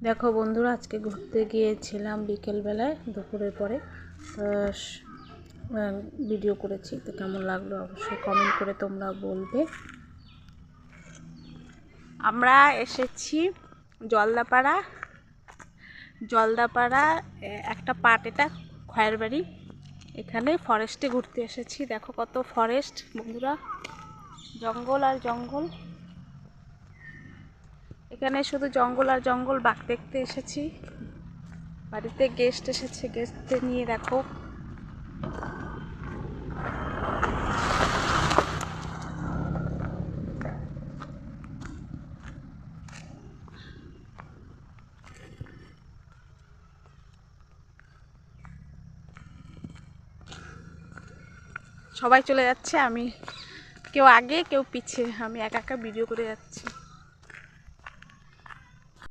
দেখো বন্ধুরা, আজকে ঘুরতে গিয়েছিলাম বিকেলবেলায়, দুপুরের পরে ভিডিও করেছি। তো কেমন লাগলো অবশ্যই কমেন্ট করে তোমরা বলবে। আমরা এসেছি জলদাপাড়া একটা পার্ট, এটা খয়ের বাড়ি। এখানে ফরেস্টে ঘুরতে এসেছি। দেখো কত ফরেস্ট বন্ধুরা, জঙ্গল আর জঙ্গল। এখানে শুধু জঙ্গল আর জঙ্গল। বাঘ দেখতে এসেছি। বাড়িতে গেস্ট এসেছে, গেস্টদের নিয়ে দেখো সবাই চলে যাচ্ছে, আমি কেউ আগে কেউ পিছে, আমি একা একা ভিডিও করে যাচ্ছি।